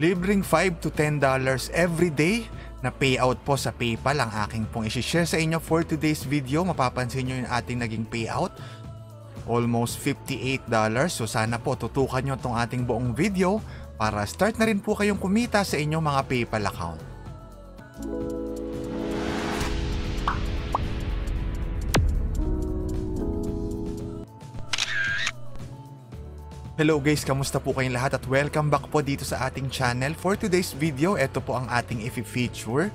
Libreng $5 to $10 every day na payout po sa PayPal ang aking pong isi-share sa inyo for today's video. Mapapansin nyo yung ating naging payout. Almost $58. So sana po tutukan nyo itong ating buong video para start na rin po kayong kumita sa inyong mga PayPal account. Hello guys, kamusta po kayong lahat at welcome back po dito sa ating channel. For today's video, ito po ang ating i-feature,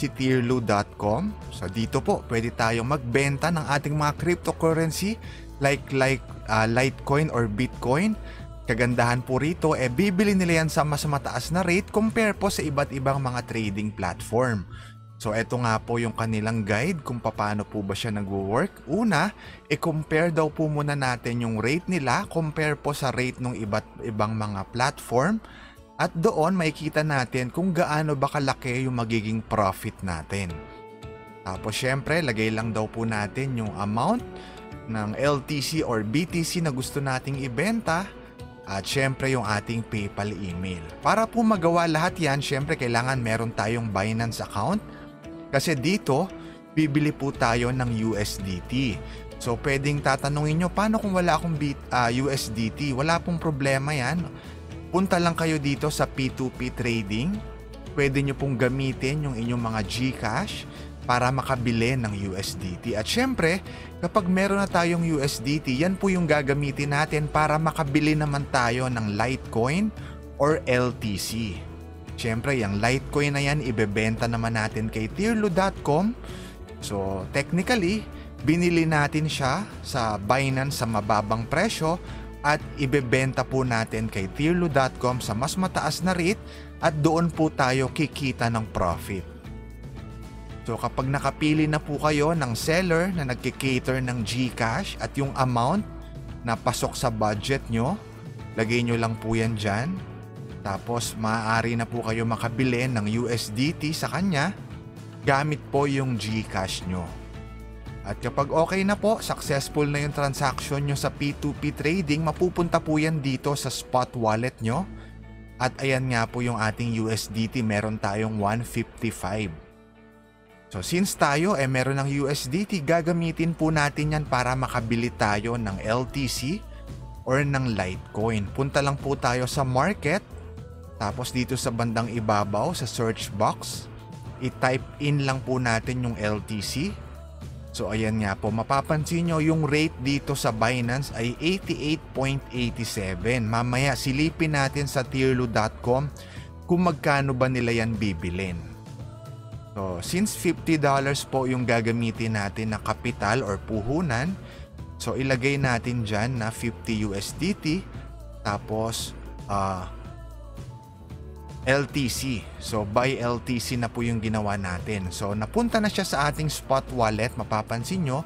si Tierlu.com. So dito po, pwede tayong magbenta ng ating mga cryptocurrency like Litecoin or Bitcoin. Kagandahan po rito, bibili nila yan sa mas mataas na rate compare po sa iba't ibang mga trading platform. So eto nga po yung kanilang guide kung paano po ba siya nagwo-work. Una, i-compare daw po muna natin yung rate nila, compare po sa rate ng iba't ibang mga platform. At doon makikita natin kung gaano ba kalaki yung magiging profit natin. Tapos syempre, lagay lang daw po natin yung amount ng LTC or BTC na gusto nating ibenta. At syempre yung ating PayPal email. Para po magawa lahat yan, syempre kailangan meron tayong Binance account. Kasi dito, bibili po tayo ng USDT. So, pwedeng tatanungin nyo, paano kung wala akong USDT? Wala pong problema yan. Punta lang kayo dito sa P2P Trading. Pwede nyo pong gamitin yung inyong mga GCash para makabili ng USDT. At syempre, kapag meron na tayong USDT, yan po yung gagamitin natin para makabili naman tayo ng Litecoin or LTC. Siyempre, yung Litecoin na yan, ibebenta naman natin kay Tierlu.com. So, technically, binili natin siya sa Binance sa mababang presyo at ibebenta po natin kay Tierlu.com sa mas mataas na rate at doon po tayo kikita ng profit. So, kapag nakapili na po kayo ng seller na nagkikater ng GCash at yung amount na pasok sa budget nyo, lagay nyo lang po yan dyan. Tapos maaari na po kayo makabili ng USDT sa kanya gamit po yung GCash nyo. At kapag okay na po, successful na yung transaction nyo sa P2P Trading, mapupunta po yan dito sa spot wallet nyo. At ayan nga po yung ating USDT, meron tayong 155. So since tayo meron ng USDT, gagamitin po natin yan para makabili tayo ng LTC or ng Litecoin. Punta lang po tayo sa market. Tapos dito sa bandang ibabaw sa search box, i-type in lang po natin yung LTC. So ayan nga po, mapapansin nyo yung rate dito sa Binance ay 88.87. Mamaya silipin natin sa Tierlu.com kung magkano ba nila yan bibilin. So since $50 po yung gagamitin natin na kapital or puhunan, so ilagay natin dyan na 50 USDT tapos LTC. So, buy LTC na po yung ginawa natin. So, napunta na siya sa ating spot wallet. Mapapansin nyo,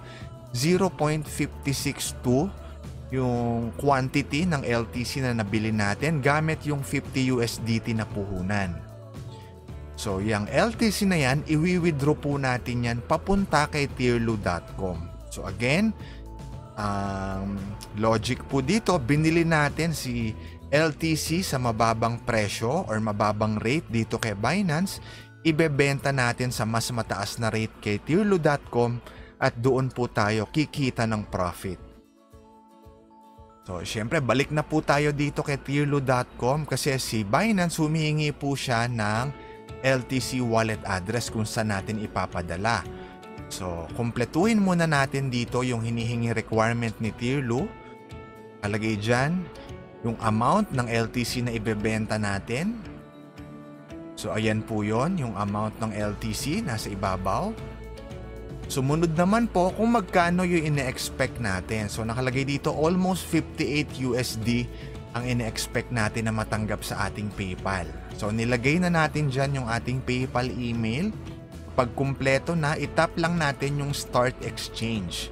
0.562 yung quantity ng LTC na nabili natin gamit yung 50 USDT na puhunan. So, yung LTC na yan, i-withdraw po natin yan papunta kay Tierlu.com. So, again, logic po dito, binili natin si LTC sa mababang presyo or mababang rate dito kay Binance, ibebenta natin sa mas mataas na rate kay Tierlu.com at doon po tayo kikita ng profit. So, syempre, balik na po tayo dito kay Tierlu.com kasi si Binance humihingi po siya ng LTC wallet address kung saan natin ipapadala. So, kumpletuhin muna natin dito yung hinihingi requirement ni Tierlu. Kalagay dyan yung amount ng LTC na ibebenta natin. So ayan po yon, yung amount ng LTC nasa ibabaw. Sumunod naman po kung magkano yung ine-expect natin. So nakalagay dito almost 58 USD ang ine-expect natin na matanggap sa ating PayPal. So nilagay na natin dyan yung ating PayPal email. Pag kumpleto na, itap lang natin yung Start Exchange.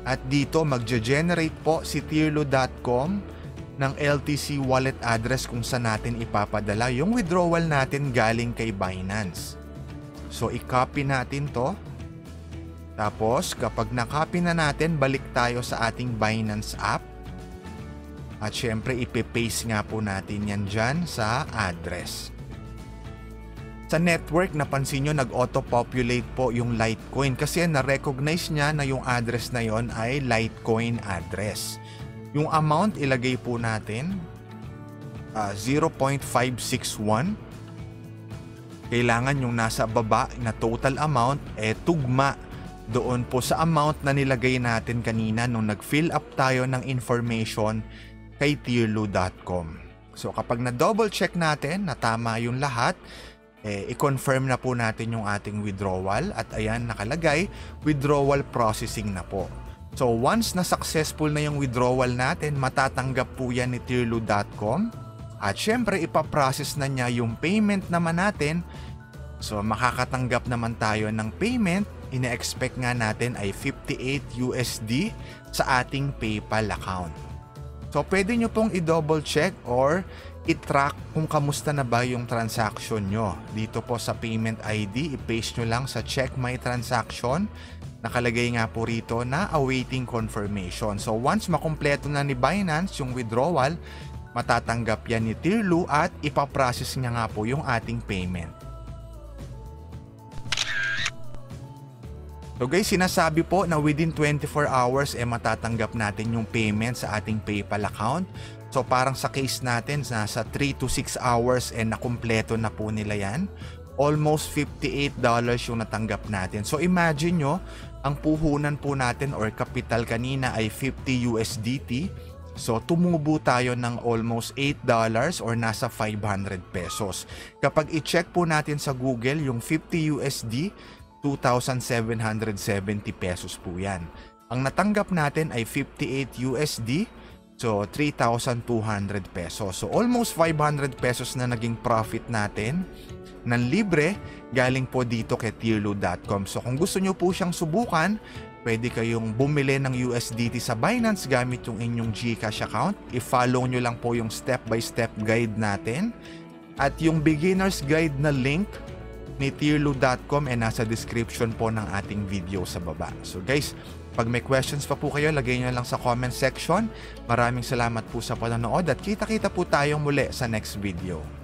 At dito magge-generate po si Tierlu.com ng LTC wallet address kung saan natin ipapadala yung withdrawal natin galing kay Binance. So i-copy natin to. Tapos kapag na-copy na natin, balik tayo sa ating Binance app. At syempre, ipipaste nga po natin yan dyan sa address. Sa network, napansin nyo, nag-auto-populate po yung Litecoin kasi na-recognize niya na yung address na yon ay Litecoin address. Yung amount, ilagay po natin 0.561. Kailangan yung nasa baba na total amount tugma doon po sa amount na nilagay natin kanina nung nag-fill up tayo ng information kay tierlu.com. So kapag na-double check natin na tama yung lahat, i-confirm na po natin yung ating withdrawal at ayan nakalagay, withdrawal processing na po. So once na successful na yung withdrawal natin, matatanggap po yan ni tierlu.com. At syempre, ipaprocess na niya yung payment naman natin. So, makakatanggap naman tayo ng payment. Ine-expect nga natin ay 58 USD sa ating PayPal account. So, pwede nyo pong i-double check or i-track kung kamusta na ba yung transaction nyo. Dito po sa payment ID, i-paste nyo lang sa check my transaction. Nakalagay nga po rito na awaiting confirmation. So, once makumpleto na ni Binance yung withdrawal, matatanggap yan ni Tierlu at ipaprocess niya nga po yung ating payment. So guys, sinasabi po na within 24 hours matatanggap natin yung payment sa ating PayPal account. So parang sa case natin, nasa 3 to 6 hours nakumpleto na po nila yan. Almost $58 yung natanggap natin. So imagine nyo, ang puhunan po natin or capital kanina ay 50 USDT. So, tumubo tayo ng almost $8 or nasa 500 pesos. Kapag i-check po natin sa Google, yung 50 USD, 2,770 pesos po yan. Ang natanggap natin ay 58 USD, so 3,200 pesos. So, almost 500 pesos na naging profit natin ng libre galing po dito kay tierlu.com. So, kung gusto nyo po siyang subukan, pwede kayong bumili ng USDT sa Binance gamit yung inyong GCash account. I-follow nyo lang po yung step-by-step guide natin. At yung beginner's guide na link ni tierlu.com nasa description po ng ating video sa baba. So guys, pag may questions pa po kayo, lagay nyo lang sa comment section. Maraming salamat po sa panonood at kita-kita po tayong muli sa next video.